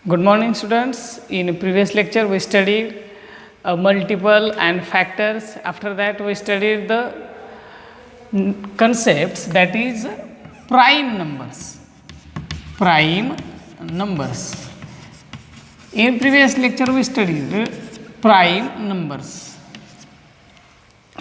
Good morning, students. In previous lecture, we studied multiple and factors. After that, we studied the concepts, that is prime numbers. Prime numbers. In previous lecture, we studied prime numbers.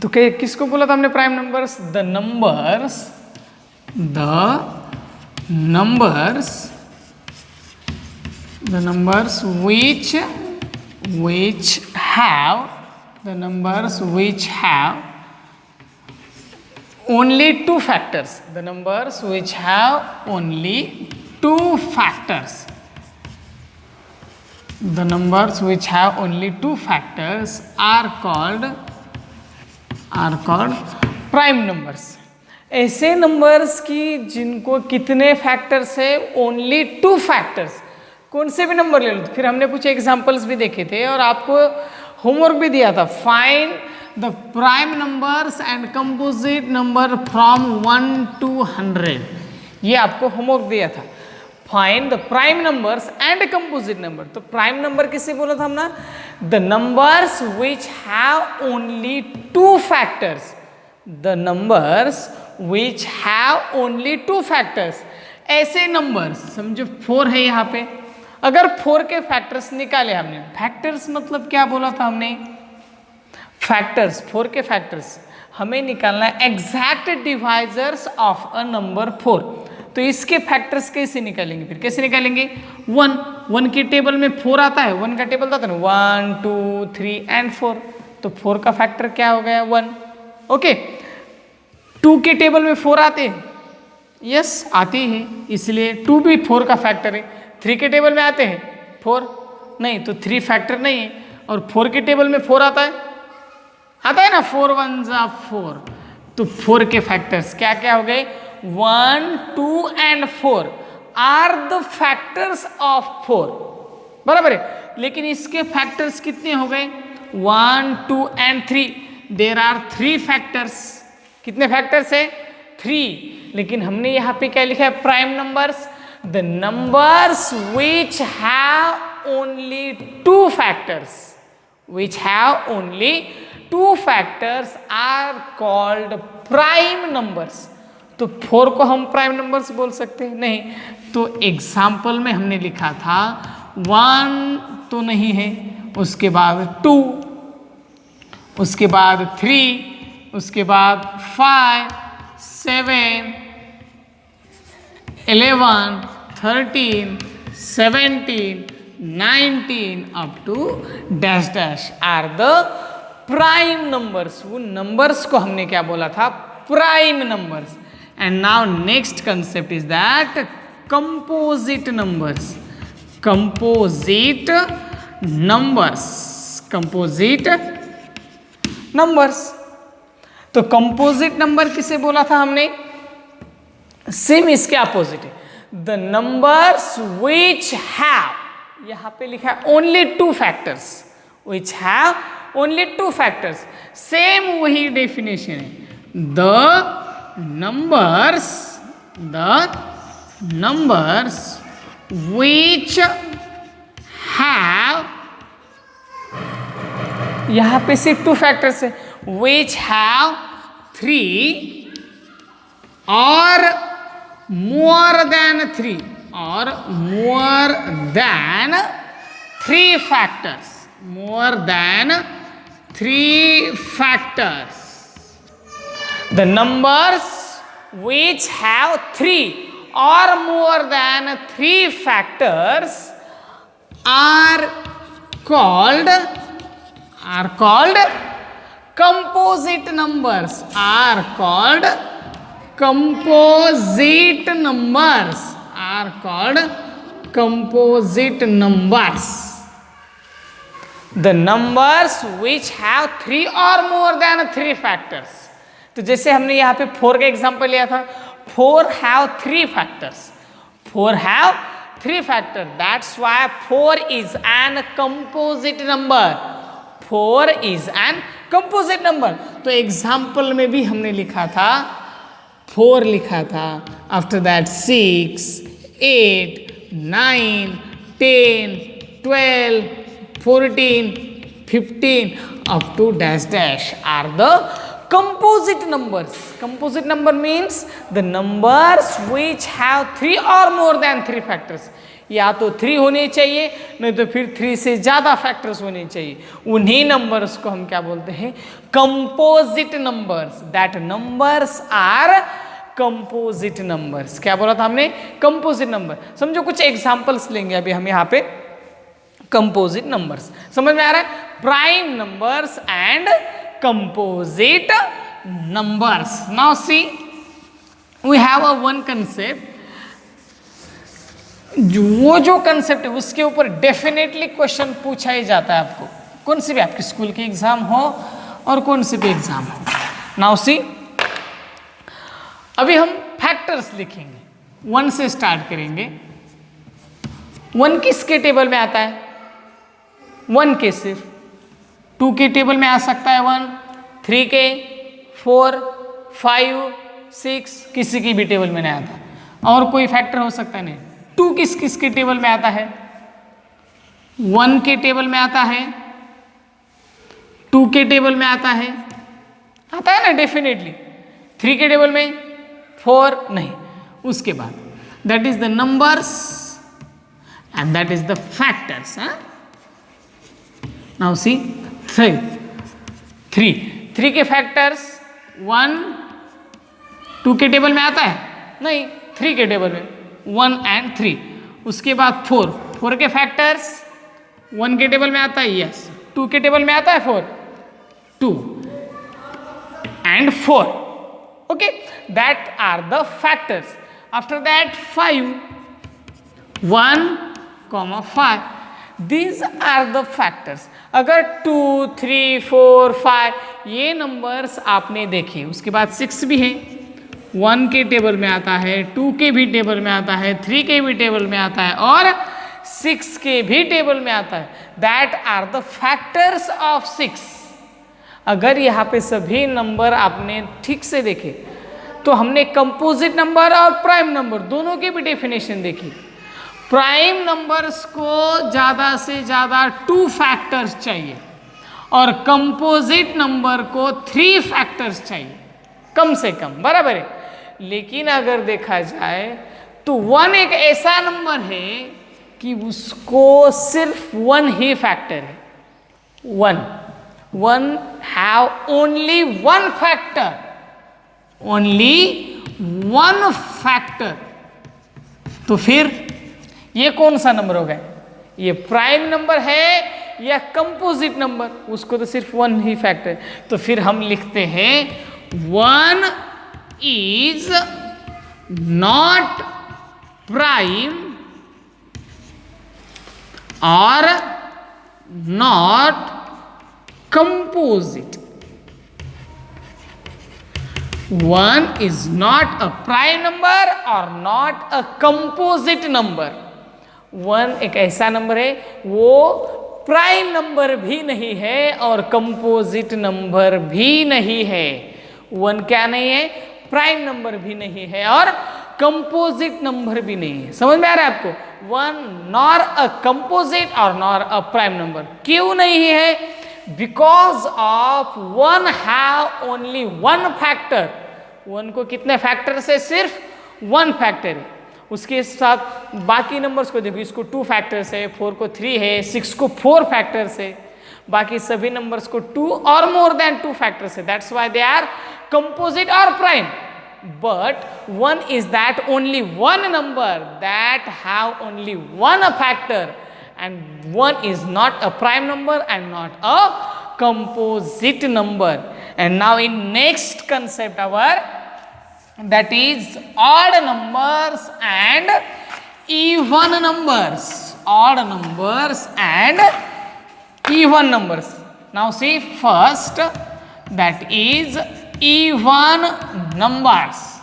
तो किसको बोला था हमने prime numbers? The numbers which have only two factors. The numbers which have only two factors. The numbers which have only two factors are called prime numbers. ऐसे numbers की जिनको कितने factors है? Only two factors. कौन से भी number ले लो. फिर हमने कुछ एग्जांपल्स भी देखे थे और आपको होमवर्क भी दिया था. Find the prime numbers and composite number from 1 to 100. ये आपको होमवर्क दिया था. Find the prime numbers and composite number. तो प्राइम नंबर किसे बोला था हमने? The numbers which have only two factors. The numbers which have only two factors. ऐसे नंबर्स, समझो 4 है यहाँ पे. अगर 4 के फैक्टर्स निकाले हमने. फैक्टर्स मतलब क्या बोला था हमने? फैक्टर्स, 4 के फैक्टर्स हमें निकालना है exact divisors of a number 4. तो इसके फैक्टर्स कैसे निकालेंगे? फिर कैसे निकालेंगे? 1 के टेबल में 4 आता है. 1 का टेबल आता है ना, 1 2 3 एंड 4. तो 4 का फैक्टर क्या हो गया? 1. ओके. 2 के टेबल में 4 आते हैं. यस, आते हैं, इसलिए 2 भी 4 का फैक्टर है. 3 के टेबल में आते हैं 4 नहीं, तो 3 फैक्टर नहीं है. और 4 के टेबल में 4 आता है ना, 4 1 4. तो 4 के फैक्टर्स क्या क्या हो गए? 1 2 and 4 are the factors of 4. बराबर है. लेकिन इसके फैक्टर्स कितने हो गए? 1 2 एंड 3. There are 3 factors. कितने फैक्टर्स है? 3. लेकिन हमने यहाँ पे क्या लिखा है? Prime numbers. The numbers which have only two factors. which have only two factors are called prime numbers. तो 4 को हम प्राइम नंबर्स बोल सकते हैं? नहीं. तो एग्जाम्पल में हमने लिखा था 1 तो नहीं है, उसके बाद 2, उसके बाद 3, उसके बाद 5 7 11 13 17 19 up to dash dash are the prime numbers. वो नंबर्स को हमने क्या बोला था? Prime numbers. And now next concept is that composite numbers. Composite numbers. तो कंपोजिट नंबर किसे बोला था हमने? सेम इसके अपोजिट है. द नंबर्स विच हैव, यहां पे लिखा है only two factors. Which have only two factors. Same वही डेफिनेशन है. द numbers which have, यहां पे सिर्फ 2 फैक्टर्स है. which have 3 or more than 3 or more than 3 factors. More than 3 factors. The numbers which have 3 or more than 3 factors are called composite numbers. Are called composite numbers. Are called composite numbers. The numbers which have 3 or more than 3 factors. तो जैसे हमने यहाँ पे 4 का example लिया था. 4 have 3 factors. 4 have 3 factors. That's why 4 is an composite number. 4 is an composite number. तो example में भी हमने लिखा था 4 लिखा था. After that 6 8 9 10, 12, 14, 15 up to dash dash are the composite numbers. Composite number means the numbers which have 3 or more than 3 factors. या तो 3 होने चाहिए, नहीं तो फिर 3 से ज़्यादा फैक्टर्स होने चाहिए. उन्हीं नंबर्स को हम क्या बोलते हैं? Composite numbers. That numbers are composite numbers. क्या बोला था हमने? Composite number. समझो कुछ एग्जांपल्स लेंगे अभी हम यहाँ पे. कंपोजिट नंबर्स समझ में आ रहा है? Prime numbers and composite numbers. Now see we have a one concept. वो जो कंसेप्ट है उसके ऊपर डेफिनेटली क्वेश्चन पूछा ही जाता है आपको, कौन सी भी आपकी स्कूल की एग्जाम हो और कौन सी भी एग्जाम हो. नाउ सी अभी हम फैक्टर्स लिखेंगे. 1 से स्टार्ट करेंगे. 1 किसके टेबल में आता है? 1 के सिर्फ. 2 के टेबल में आ सकता है 1, 3 के, 4, 5, 6 किसी की भी टेबल में नहीं आता. और कोई फैक्टर हो सकता नहीं. 2 किस किस के टेबल में आता है? 1 के टेबल में आता है, 2 के टेबल में आता है ना डेफिनेटली. 3 के टेबल में, 4 नहीं. उसके बाद that is the numbers and that is the factors. Now see 3 के फैक्टर्स 1, 2 के टेबल में आता है नहीं, 3 के टेबल में 1 and 3. उसके बाद 4 के फैक्टर्स 1 के टेबल में आता है, यस. 2 के टेबल में आता है 4, 2 and 4. Okay, that are the factors. After that 5, 1, 5. These are the factors. अगर 2, 3, 4, 5 ये नंबर्स आपने देखे, उसके बाद 6 भी है. 1 के टेबल में आता है, 2 के भी टेबल में आता है, 3 के भी टेबल में आता है और 6 के भी टेबल में आता है. That are the factors of 6. अगर यहाँ पे सभी नंबर आपने ठीक से देखे तो हमने कंपोजिट नंबर और प्राइम नंबर दोनों की भी डेफिनेशन देखी. प्राइम नंबर्स को ज़्यादा से ज़्यादा 2 फैक्टर्स चाहिए और कंपोजिट नंबर को 3 फैक्टर्स चाहिए कम से कम. बराबर है. लेकिन अगर देखा जाए तो 1 एक ऐसा नंबर है कि उसको सिर्फ 1 ही फैक्टर है. 1 have only 1 factor. Only 1 factor. तो फिर ये कौन सा नंबर होगा? ये प्राइम नंबर है या कंपोजिट नंबर? उसको तो सिर्फ 1 ही फैक्टर है. तो फिर हम लिखते हैं 1 is not prime or not composite. 1 is not a prime number or not a composite number. 1 एक ऐसा नंबर है वो प्राइम नंबर भी नहीं है और कंपोजिट नंबर भी नहीं है. 1 क्या नहीं है? प्राइम नंबर भी नहीं है और कंपोजिट नंबर भी नहीं है. समझ में आ रहा है आपको? 1 नॉर अ कंपोजिट और नॉर अ प्राइम नंबर. क्यों नहीं है? Because of 1 have only 1 factor. 1 को कितने फैक्टर से? सिर्फ 1 फैक्टर है. उसके साथ बाकी नंबर्स को देखो, इसको 2 फैक्टर्स है, 4 को 3 है, 6 को 4 फैक्टर्स है, बाकी सभी नंबर्स को 2 और मोर देन 2 फैक्टर्स है. That's why they are composite और prime. But 1 is that only one number that have only 1 factor, and 1 is not a prime number and not a composite number. And now in next concept our, that is odd numbers and even numbers. Odd numbers and even numbers. Now see first, that is even numbers.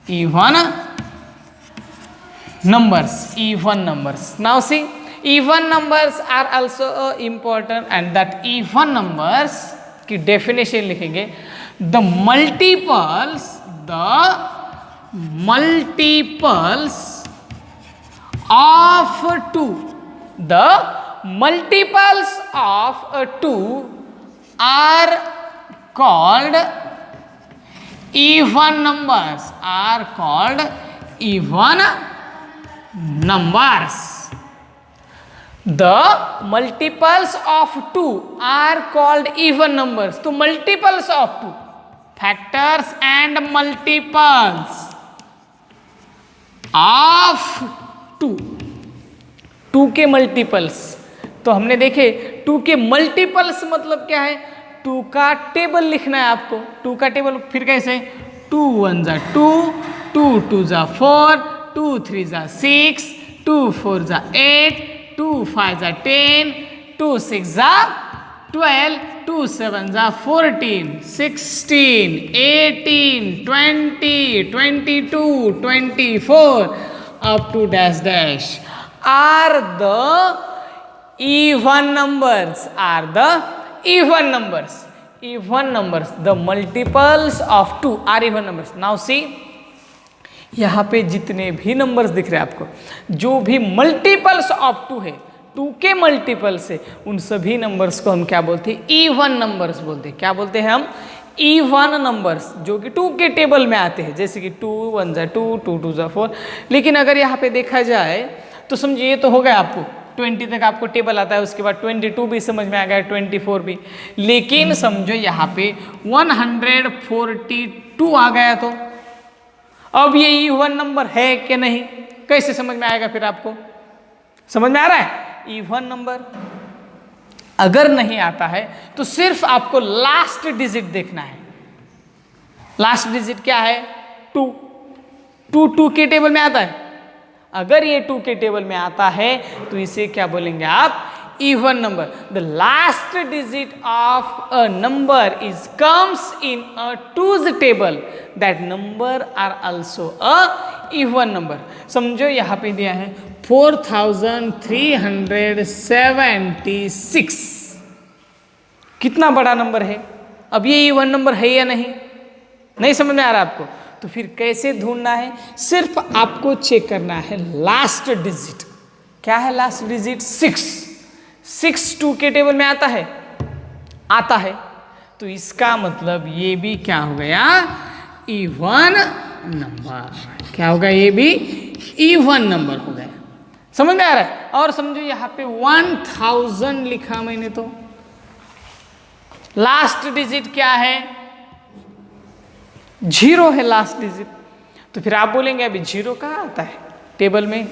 Even numbers. Even numbers. Now see, even numbers are also important, and that even numbers की definition लिखेंगे. The multiples of 2 the multiples of 2 are called even numbers, are called even numbers. The multiples of 2 are called even numbers. तो multiples of 2, factors and multiples of 2, 2 के multiples, तो हमने देखे 2 के multiples मतलब क्या है, 2 का टेबल लिखना है आपको। 2 का टेबल फिर कैसे, 2 1 जा 2, 2 2 जा 4, 2 3 जा 6, 2 4 जा 8, 2 5 जा 10, 2 6 जा 12, 2 7 जा 14, 16, 18, 20, 22, 24 up to dash dash are the even numbers, are the even numbers, even numbers. The multiples of 2 are even numbers. Now see, यहाँ पे जितने भी नंबर्स दिख रहे हैं आपको, जो भी मल्टीपल्स ऑफ 2 है, 2 के मल्टीपल्स है, उन सभी नंबर्स को हम क्या बोलते हैं, इवन नंबर्स बोलते हैं। क्या बोलते हैं हम, इवन नंबर्स, जो कि 2 के टेबल में आते हैं, जैसे कि 2 1 जा 2, 2 2 जा 4। लेकिन अगर यहाँ पे देखा जाए तो समझिए, ये तो हो गया आपको 20 तक आपको टेबल आता है, उसके बाद 22 भी समझ में आ गया, 24 भी। लेकिन समझो यहाँ पे 142 आ गया, तो अब ये इवन नंबर है कि नहीं, कैसे समझ में आएगा फिर आपको, समझ में आ रहा है। इवन नंबर अगर नहीं आता है तो सिर्फ आपको लास्ट डिजिट देखना है। लास्ट डिजिट क्या है, 2, 2 के टेबल में आता है। अगर ये 2 के टेबल में आता है तो इसे क्या बोलेंगे आप, even number. The last digit of a number is comes in a 2's table, that number are also a even number. समझो यहाँ पे दिया है 4376, कितना बड़ा नंबर है। अब ये इवन नंबर है या नहीं, नहीं समझ में आ रहा आपको, तो फिर कैसे ढूंढना है, सिर्फ आपको चेक करना है लास्ट डिजिट। क्या है लास्ट डिजिट, 6 2 के टेबल में आता है, आता है, तो इसका मतलब ये भी क्या हो गया, इवन नंबर। क्या होगा, ये भी इवन नंबर हो गया। समझ में आ रहा है। और समझो यहाँ पे 1000 लिखा मैंने, तो लास्ट डिजिट क्या है, 0 है लास्ट डिजिट। तो फिर आप बोलेंगे अभी 0 कहाँ आता है, टेबल में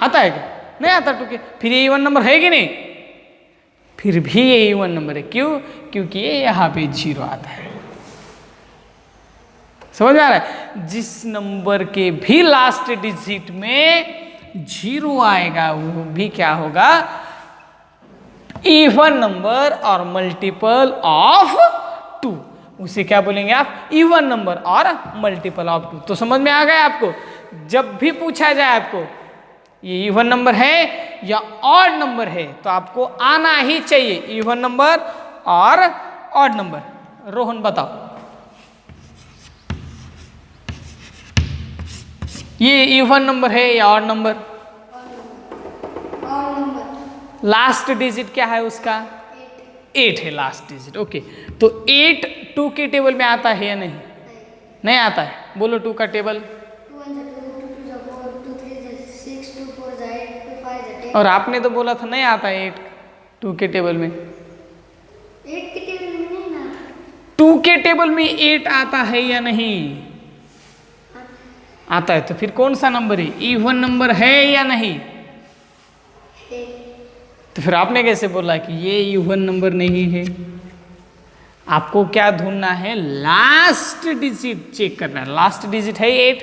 आता है क्या, नहीं आता, टू के, फिर ये इवन नंबर है कि नहीं, फिर भी ये इवन नंबर है। क्यों, क्योंकि ये यहाँ पे 0 आता है। समझ में आ रहा है। जिस नंबर के भी लास्ट डिजिट में 0 आएगा वो भी क्या होगा, इवन नंबर और मल्टीपल ऑफ 2, उसे क्या बोलेंगे आप, इवन नंबर और मल्टीपल ऑफ 2। तो समझ में आ गया आपको। जब भी पूछा जाए आपको ये इवन नंबर है या ऑड नंबर है, तो आपको आना ही चाहिए इवन नंबर और ऑड नंबर। रोहन बताओ, ये इवन नंबर है या ऑड नंबर, लास्ट डिजिट क्या है उसका, 8 है लास्ट डिजिट। ओके, तो 8 2 के टेबल में आता है या नहीं, नहीं आता है। बोलो 2 का टेबल। और आपने तो बोला था नहीं आता है 8 2 के टेबल में। 8 के टेबल में नहीं ना, 2 के टेबल में 8 आता है या नहीं, आता है। तो फिर कौन सा नंबर है, इवन नंबर है या नहीं। तो फिर आपने कैसे बोला कि ये इवन नंबर नहीं है। आपको क्या ढूंढना है, लास्ट डिजिट चेक करना है। लास्ट डिजिट है 8,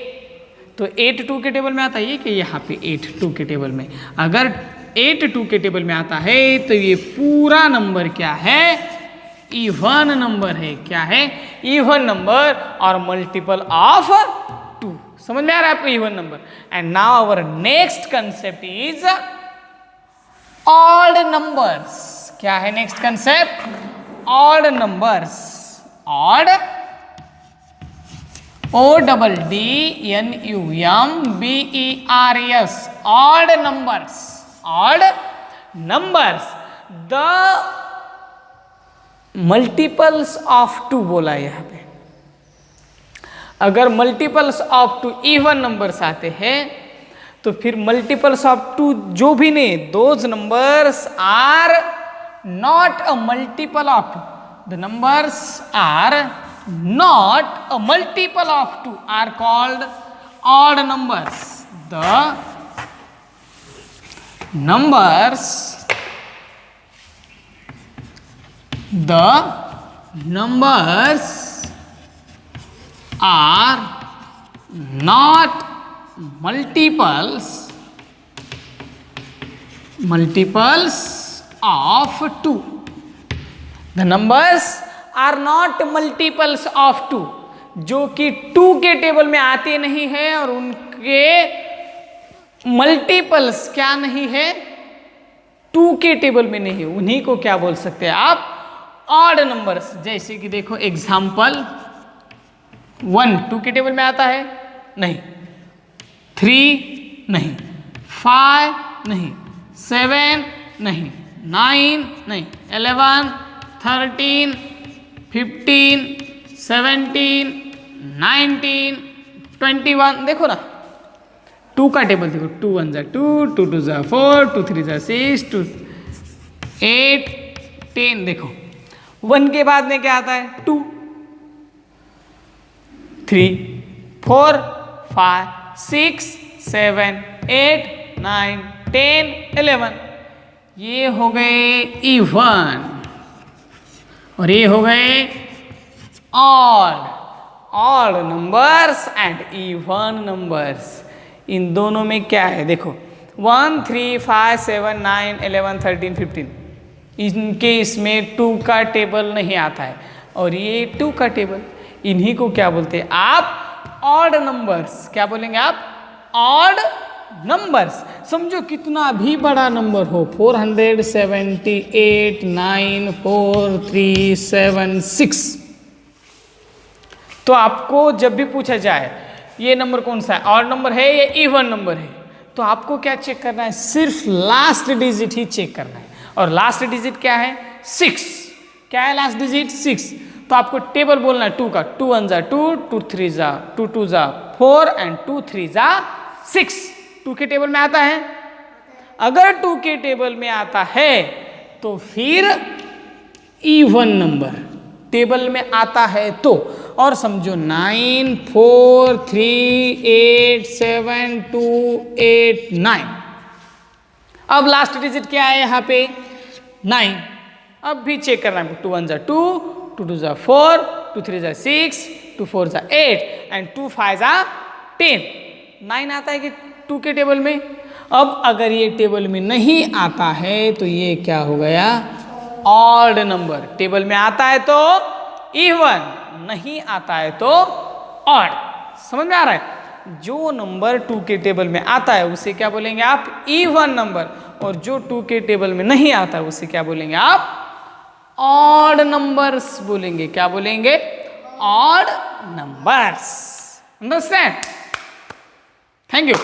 तो 8 2 के टेबल में आता है कि यहाँ पे 8 2 के टेबल में। अगर 8 2 के टेबल में आता है तो ये पूरा नंबर क्या है, इवन नंबर है। क्या है, इवन नंबर और मल्टीपल ऑफ 2। समझ में आ रहा है आपको even number. And now our next concept is odd numbers. क्या है next concept, odd numbers. Odd, ODDNUMBERS, odd numbers. Odd numbers the multiples of 2 बोला है यहाँ पे। अगर मल्टीपल्स ऑफ 2 इवन नंबर्स आते हैं तो फिर मल्टीपल्स ऑफ 2 जो भी नहीं, those numbers are not a multiple of 2, the numbers are not a multiple of 2 are called odd numbers. The numbers are not multiples of 2. The numbers are not multiples of 2, जो कि 2 के table में आते नहीं है और उनके multiples क्या नहीं है, 2 के टेबल में नहीं है, उन्हीं को क्या बोल सकते हैं आप, ऑड नंबर्स। जैसे कि देखो एग्जाम्पल 1 2 के टेबल में आता है नहीं, 3 नहीं, 5 नहीं, 7 नहीं, 9 नहीं, 11 13 15 17 19 21। देखो ना 2 का टेबल देखो, 2 1 जा 2, 2 2 जा 4, 2 3 जा 6, 2 8 10। देखो 1 के बाद में क्या आता है, 2 3 4 5 6 7 8 9 10 11। ये हो गए इवन और ये हो गए odd numbers and even numbers. इन दोनों में क्या है देखो, 1 3 5 7 9 11 13 15, इनके इसमें 2 का टेबल नहीं आता है और ये 2 का टेबल, इन्हीं को क्या बोलते हैं आप, ऑड नंबर्स। क्या बोलेंगे आप, ऑड नंबर्स। समझो कितना भी बड़ा नंबर हो, 478 9 4 3 7 6, तो आपको जब भी पूछा जाए ये नंबर कौन सा है, ऑड नंबर है या इवन नंबर है, तो आपको क्या चेक करना है, सिर्फ लास्ट डिजिट ही चेक करना है। और लास्ट डिजिट क्या है, 6। क्या है लास्ट डिजिट, 6। तो आपको टेबल बोलना है 2 का, 2 1 जा 2, 2 3 जा 2, 2 जा 4 एंड 2 3 जा 6। 2 के टेबल में आता है, अगर 2 के टेबल में आता है तो फिर इवन नंबर टेबल में आता है तो। और समझो 9 4 3 8 7 2 8 9। अब लास्ट डिजिट क्या है यहाँ पे, 9। अब भी चेक करना है, 2 1 जा 2, 2 2 जा 4, 2 3 जा 6, 2 4 जा 8 एंड 2 5 जा 10। 9 आता है कि 2 के टेबल में। अब अगर ये टेबल में नहीं आता है तो ये क्या हो गया, ऑड नंबर। टेबल में आता है तो इवन, नहीं आता है तो ऑड। समझ में आ रहा है, जो नंबर 2 के टेबल में आता है उसे क्या बोलेंगे आप, इवन नंबर, और जो 2 के टेबल में नहीं आता है उसे क्या बोलेंगे आप, ऑड नंबर्स बोलेंगे। क्या बोलेंगे, odd numbers. Understand? Thank you.